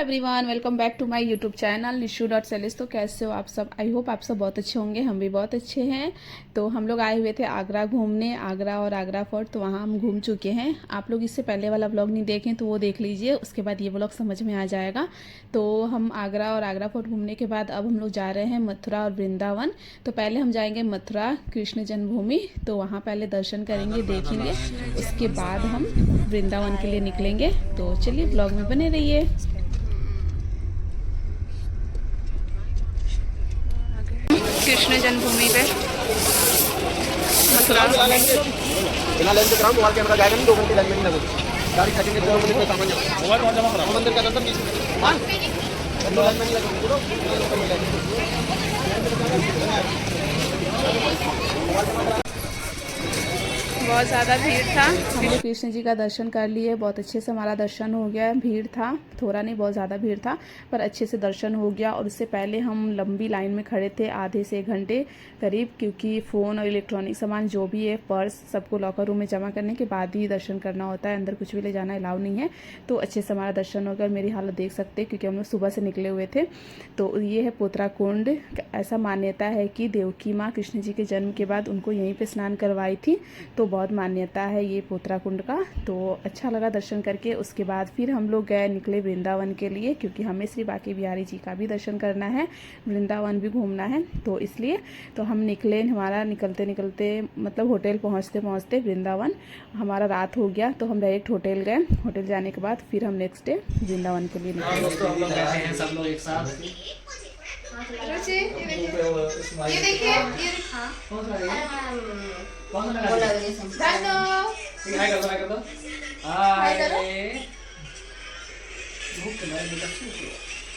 Everyone, welcome back to my YouTube channel निशु.सेलिस। तो कैसे हो आप सब? आई होप आप सब बहुत अच्छे होंगे। हम भी बहुत अच्छे हैं। तो हम लोग आए हुए थे आगरा घूमने, आगरा और आगरा फोर्ट। तो वहाँ हम घूम चुके हैं। आप लोग इससे पहले वाला व्लॉग नहीं देखें तो वो देख लीजिए, उसके बाद ये व्लॉग समझ में आ जाएगा। तो हम आगरा और आगरा फोर्ट घूमने के बाद अब हम लोग जा रहे हैं मथुरा और वृंदावन। तो पहले हम जाएंगे मथुरा कृष्ण जन्मभूमि, तो वहाँ पहले दर्शन करेंगे, देखेंगे। उसके बाद हम वृंदावन के लिए निकलेंगे। तो चलिए ब्लॉग में बने रहिए। कृष्ण जन्मभूमि पे मथुरा। बिना लेंस के मोबाइल कैमरा जाएगा नहीं, 2 घंटे लाइन में नहीं लगेगी। गाड़ी खरीदने के लिए सामान मोबाइल वहां जमा करा मंदिर का दर्शन कीजिए। हां लाइन में नहीं लगेगी। बहुत ज़्यादा भीड़ था। हम लोग कृष्ण जी का दर्शन कर लिए, बहुत अच्छे से हमारा दर्शन हो गया। भीड़ था, थोड़ा नहीं बहुत ज़्यादा भीड़ था, पर अच्छे से दर्शन हो गया। और उससे पहले हम लंबी लाइन में खड़े थे, आधे से 1 घंटे करीब, क्योंकि फ़ोन और इलेक्ट्रॉनिक सामान जो भी है, पर्स, सबको लॉकर रूम में जमा करने के बाद ही दर्शन करना होता है। अंदर कुछ भी ले जाना अलाउ नहीं है। तो अच्छे से हमारा दर्शन हो गया। और मेरी हालत देख सकते हैं, क्योंकि हम लोग सुबह से निकले हुए थे। तो ये है पोतरा कुंड। ऐसा मान्यता है कि देवकी माँ कृष्ण जी के जन्म के बाद उनको यहीं पर स्नान करवाई थी। तो बहुत मान्यता है ये पोतरा कुंड का। तो अच्छा लगा दर्शन करके। उसके बाद फिर हम लोग निकले वृंदावन के लिए, क्योंकि हमें श्री बांके बिहारी जी का भी दर्शन करना है, वृंदावन भी घूमना है। तो इसलिए तो हम निकले। हमारा निकलते निकलते मतलब होटल पहुंचते पहुंचते वृंदावन हमारा रात हो गया। तो हम डायरेक्ट होटल गए। होटल जाने के बाद फिर हम नेक्स्ट डे वृंदावन के लिए निकले। दोस्तों हम लोग बैठे हैं सब लोग एक साथ। ये देखिए, ये दिखा कौन सा है? कौन सा हाय कर दो हाय।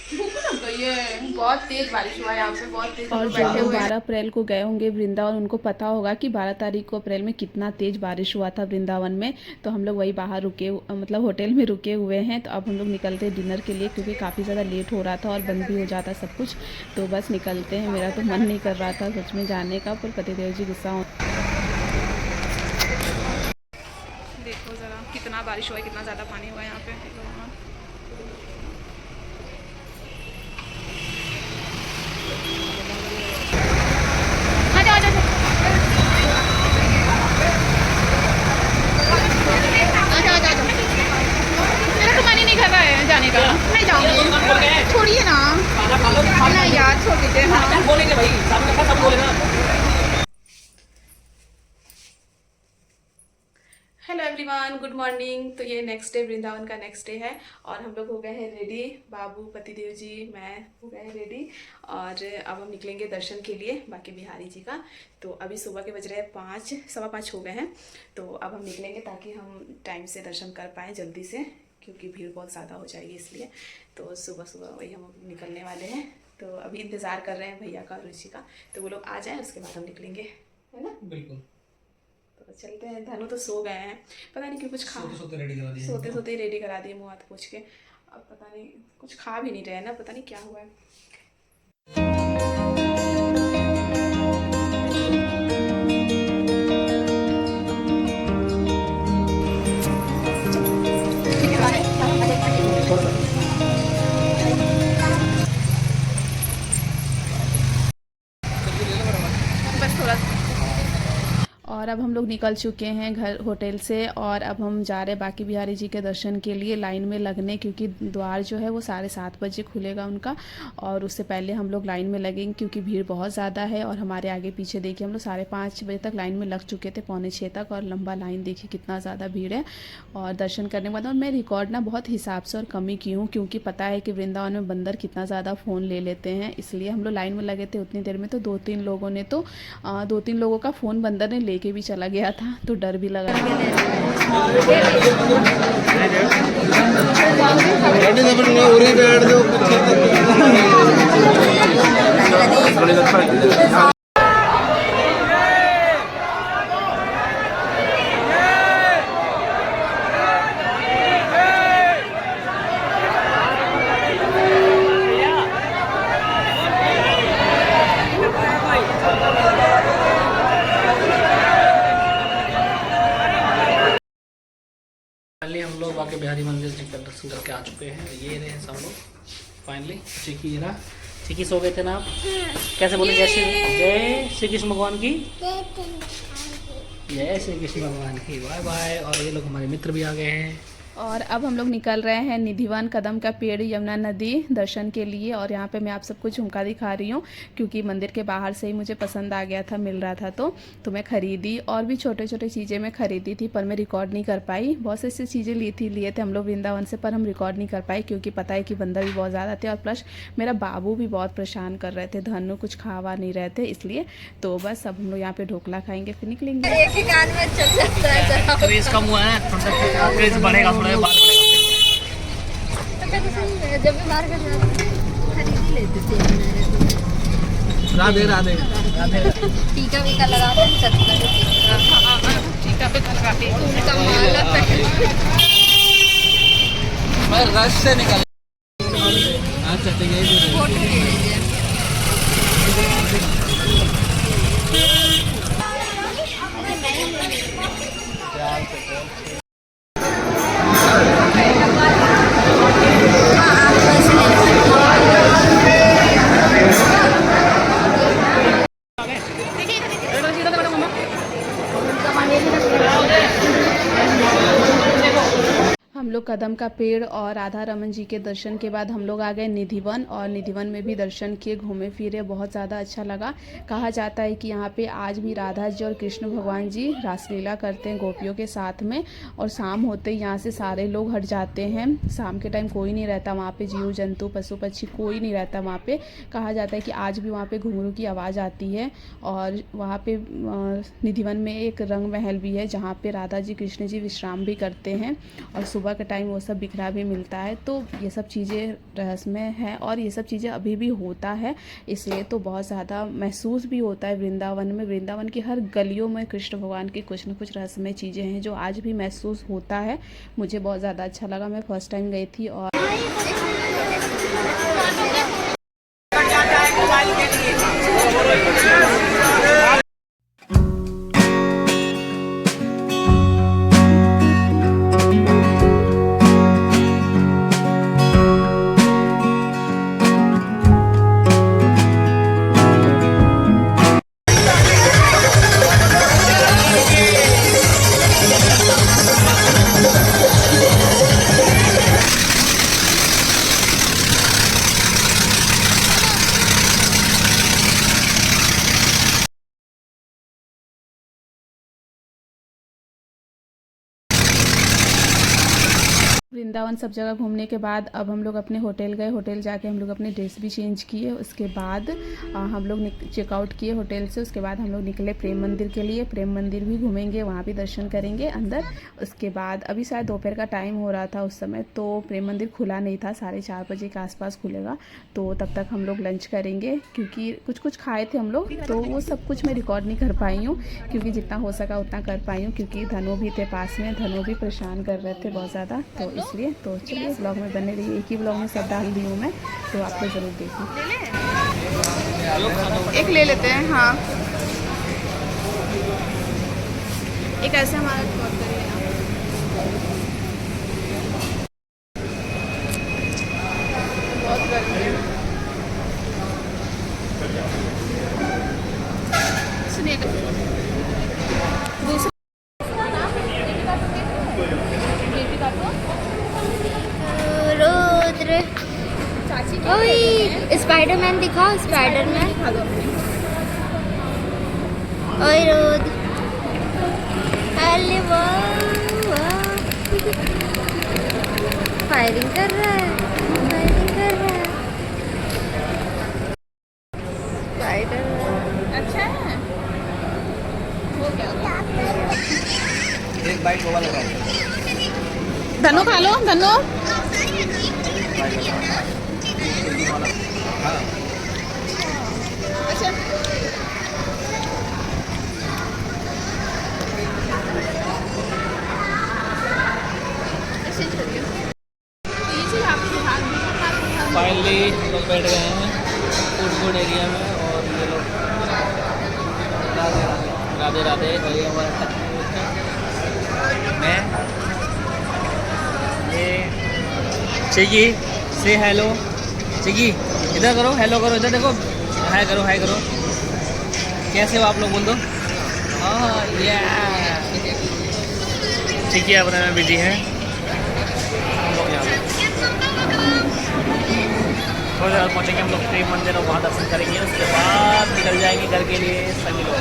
भूख लग गई है, बहुत तेज बारिश हुआ है यहाँ पे, बहुत तेज। और जो लोग 12 अप्रैल को गए होंगे वृंदावन, उनको पता होगा कि 12 तारीख को अप्रैल में कितना तेज बारिश हुआ था वृंदावन में। तो हम लोग वही बाहर रुके, मतलब होटल में रुके हुए हैं। तो अब हम लोग निकलते हैं डिनर के लिए, क्योंकि काफ़ी ज़्यादा लेट हो रहा था और बंद भी हो जाता सब कुछ। तो बस निकलते हैं। मेरा तो मन नहीं कर रहा था सच में जाने का, पर पतिदेव जी गुस्सा हो। देखो ज़रा कितना बारिश हुआ है, कितना ज़्यादा पानी हुआ है यहाँ पे। जाने का नहीं जाऊंगी, छोड़िए ना। नहीं यार, छोड़ दीजिए। हाँ बोलेंगे भाई, सब बोले ना। Hello everyone, good morning. तो ये नेक्स्ट डे, वृंदावन का नेक्स्ट डे है। और हम लोग हो गए हैं रेडी। बाबू, पतिदेव जी, मैं हो गए हैं रेडी। और अब हम निकलेंगे दर्शन के लिए बांके बिहारी जी का। तो अभी सुबह के बज रहे हैं 5, 5:15 हो गए हैं। तो अब हम निकलेंगे ताकि हम टाइम से दर्शन कर पाएँ जल्दी से, क्योंकि भीड़ बहुत ज़्यादा हो जाएगी इसलिए। तो सुबह सुबह वही हम निकलने वाले हैं। तो अभी इंतज़ार कर रहे हैं भैया का, रुचि का। तो वो लोग आ जाएँ, उसके बाद हम निकलेंगे, है ना? बिल्कुल। तो चलते हैं। धनु तो सो गए हैं, पता नहीं क्यों कुछ खा, सोते रेडी करा दिए, सोते सोते ही रेडी करा दिए, मुँह हाथ पोंछ के। अब पता नहीं कुछ खा भी नहीं रहे हैं ना, पता नहीं क्या हुआ है। बस थोड़ा। और अब हम लोग निकल चुके हैं घर होटल से। और अब हम जा रहे हैं बांके बिहारी जी के दर्शन के लिए लाइन में लगने, क्योंकि द्वार जो है वो 7:30 बजे खुलेगा उनका। और उससे पहले हम लोग लाइन में लगेंगे, क्योंकि भीड़ बहुत ज़्यादा है। और हमारे आगे पीछे देखिए, हम लोग 5:30 बजे तक लाइन में लग चुके थे, 5:45 तक। और लंबा लाइन देखिए कितना ज़्यादा भीड़ है। और दर्शन करने के बाद, और मैं रिकॉर्ड ना बहुत हिसाब से और कमी की हूँ, क्योंकि पता है कि वृंदावन में बंदर कितना ज़्यादा फ़ोन ले लेते हैं। इसलिए हम लोग लाइन में लगे थे उतनी देर में। तो 2-3 लोगों का फ़ोन बंदर ने लेके भी चला गया था। तो डर भी लगा। हम लोग बांके बिहारी मंदिर जी का दर्शन करके आ चुके हैं। ये रहे सब लोग। फाइनली चिकी है ना, चिकी सो गए थे ना आप? कैसे बोले? जय श्री कृष्ण भगवान की, जय श्री कृष्ण भगवान की। Bye bye. और ये लोग हमारे मित्र भी आ गए हैं। और अब हम लोग निकल रहे हैं निधिवन कदम का पेड़ यमुना नदी दर्शन के लिए। और यहाँ पे मैं आप सबको झुमका दिखा रही हूँ क्योंकि मंदिर के बाहर से ही मुझे पसंद आ गया था, मिल रहा था तो मैं ख़रीदी। और भी छोटे छोटे चीज़ें मैं ख़रीदी थी पर मैं रिकॉर्ड नहीं कर पाई। बहुत सी ऐसी चीज़ें लिए थे हम लोग वृंदावन से, पर हम रिकॉर्ड नहीं कर पाए क्योंकि पता है कि बंदर भी बहुत ज़्यादा थे और प्लस मेरा बाबू भी बहुत परेशान कर रहे थे, धनु कुछ खावा नहीं रहे थे इसलिए। तो बस अब हम लोग यहाँ पे ढोकला खाएंगे फिर निकलेंगे। एक ही कान में चल जाता है। क्रेज कम हुआ है, थोड़ा सा क्रेज बढ़ेगा, थोड़ा बाद बढ़ेगा। जब भी मार्केट जाते खरीद ही लेते थे। राधे राधे। टीका वीका लगाते हैं, चटका टीका पे लगाते हैं। माला मैं रश से निकल। अच्छा ठीक है, फोटो ले लीजिए। हम लोग कदम का पेड़ और राधा रमन जी के दर्शन के बाद हम लोग आ गए निधिवन। और निधिवन में भी दर्शन किए, घूमे फिरे, बहुत ज़्यादा अच्छा लगा। कहा जाता है कि यहाँ पे आज भी राधा जी और कृष्ण भगवान जी रासलीला करते हैं गोपियों के साथ में। और शाम होते ही यहाँ से सारे लोग हट जाते हैं। शाम के टाइम कोई नहीं रहता वहाँ पे, जीव जंतु पशु पक्षी कोई नहीं रहता वहाँ पे। कहा जाता है कि आज भी वहाँ पे घुंघरू की आवाज़ आती है। और वहाँ पे निधिवन में एक रंग महल भी है जहाँ पे राधा जी कृष्ण जी विश्राम भी करते हैं। और सुबह के टाइम वो सब बिखरा भी मिलता है। तो ये सब चीज़ें रहस्यमय हैं और ये सब चीज़ें अभी भी होता है, इसलिए तो बहुत ज़्यादा महसूस भी होता है वृंदावन में। वृंदावन की हर गलियों में कृष्ण भगवान की कुछ न कुछ रहस्यमय चीज़ें हैं जो आज भी महसूस होता है। मुझे बहुत ज़्यादा अच्छा लगा, मैं फर्स्ट टाइम गई थी। और वृंदावन सब जगह घूमने के बाद अब हम लोग अपने होटल गए। होटल जाके हम लोग अपने ड्रेस भी चेंज किए। उसके बाद हम लोग चेकआउट किए होटल से। उसके बाद हम लोग निकले प्रेम मंदिर के लिए। प्रेम मंदिर भी घूमेंगे, वहाँ भी दर्शन करेंगे अंदर। उसके बाद अभी शायद दोपहर का टाइम हो रहा था उस समय, तो प्रेम मंदिर खुला नहीं था, 4:30 बजे के आसपास खुलेगा। तो तब तक हम लोग लंच करेंगे क्योंकि कुछ खाए थे हम लोग, तो वो सब कुछ मैं रिकॉर्ड नहीं कर पाई हूँ क्योंकि जितना हो सका उतना कर पाई हूँ क्योंकि धनु भी थे पास में, धनु भी परेशान कर रहे थे बहुत ज़्यादा। तो इसलिए तो चलिए ब्लॉग में बने रहिए, एक ही ब्लॉग में सब डाल दी हूँ मैं, तो आप लोग ज़रूर देखिए। एक ले लेते हैं, हाँ एक ऐसे हमारा रिकॉर्ड करिए ना। बहुत गर्मी है, सुनिए दूसरा रुद्र ओए स्पाइडरमैन दिखाओ, स्पाइडरमैन ओए रुद्र, अरे वाह फायरिंग कर रहा है, फायरिंग कर रहा है स्पाइडरमैन। अच्छा है, हो गया एक बाइट मोबाइल लगाओ। धनु खा लो, धनु अच्छा फाइनली हम लोग बैठ गए हैं फूड एरिया में। और ये लोग राधे राधे। और ये हमारा मैं ये चाहिए से हेलो चिकी इधर करो, हेलो करो, इधर देखो, हाय करो, हाय करो। कैसे हो आप लोग, बोल दो। हाँ ये चिकी अपने में बिजी है। हम लोग यहाँ थोड़ी देर बाद पहुँचेंगे हम लोग प्रेम मंदिर और वहाँ दर्शन करेंगे, उसके बाद निकल जाएंगे घर के लिए सभी लोग।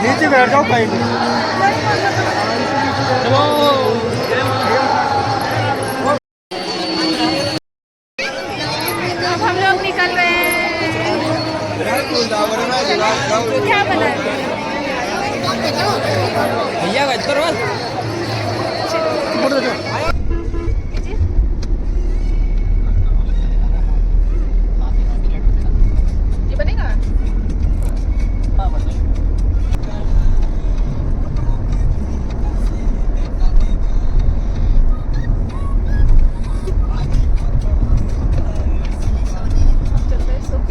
नीचे बैठ जाओ भाई। अब हम लोग निकल रहे हैं। क्या बना है? भैया का इधर ये बनेगा?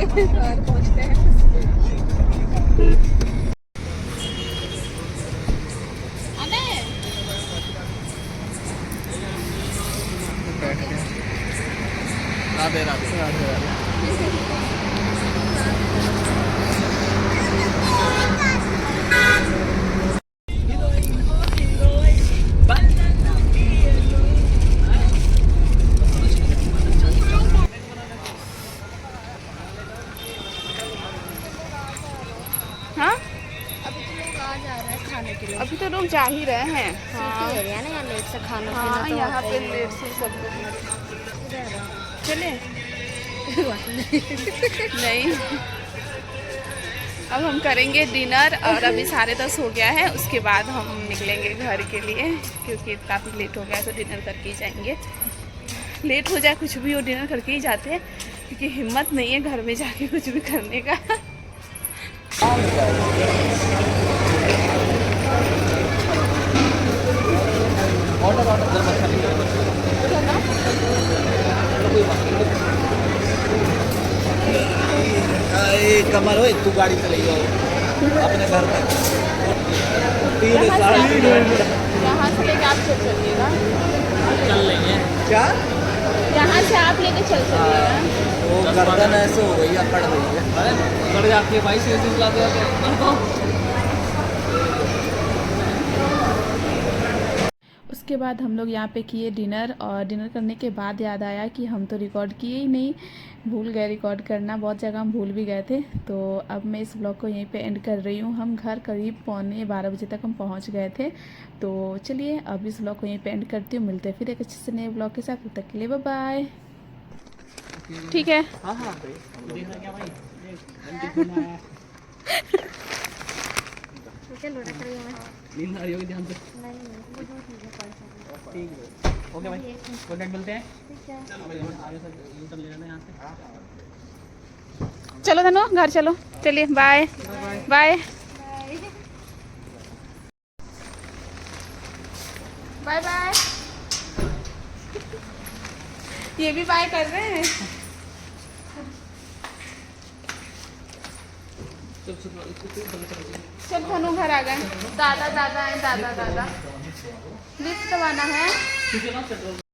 और पहुंचते हैं। राधे राधे राधे राधे। हाँ अभी तो लोग आ जा रहे हैं खाने के लिए। अभी तो लोग जा ही रहे हैं। हाँ एरिया ना, यहाँ लेट से खाना हाँ पीना तो यहाँ होता पे ही है। लेट से सब लोग इधर है। चले नहीं। अब हम करेंगे डिनर और अभी 10:30 हो गया है। उसके बाद हम निकलेंगे घर के लिए क्योंकि काफ़ी लेट हो गया, तो डिनर करके ही जाएंगे। लेट हो जाए कुछ भी हो, डिनर करके ही जाते हैं क्योंकि हिम्मत नहीं है घर में जाके कुछ भी करने का। कमर हो तू गाड़ी चलाई हो। अपने घर तक यहाँ से लेके आप चल चलिएगा, चल लेंगे। क्या यहाँ से आप लेके चल चलिएगा। वो गर्दन ऐसे हो गई अकड़ गई है। अरे चढ़ जाती है भाई, सीधे चलाते जाते। उसके बाद हम लोग यहाँ पे किए डिनर, और डिनर करने के बाद याद आया कि हम तो रिकॉर्ड किए ही नहीं, भूल गए रिकॉर्ड करना, बहुत जगह हम भूल भी गए थे। तो अब मैं इस ब्लॉग को यहीं पे एंड कर रही हूँ। हम घर करीब 11:45 बजे तक हम पहुँच गए थे। तो चलिए अब इस ब्लॉग को यहीं पे एंड करती हूँ, मिलते हैं फिर एक अच्छे से नए ब्लॉग के साथ, तब तक के लिए बाय बाय। ठीक है। हाँ हाँ क्या भाई, चलो रख रही हूँ मैं। नींद आ रही होगी ध्यान से। नहीं वो जो चीज़ है कौन सा। ठीक है, ओके भाई, गुड नाइट, मिलते हैं। ठीक है। आगे से यूटर्न ले लेना यहाँ से। चलो धनो घर चलो, चलिए बाय बाय बाय बाय। ये भी बाय कर रहे हैं। चल धनु घर आ गए, दादा दादा है, दादा दादा लिफ्ट दबाना है।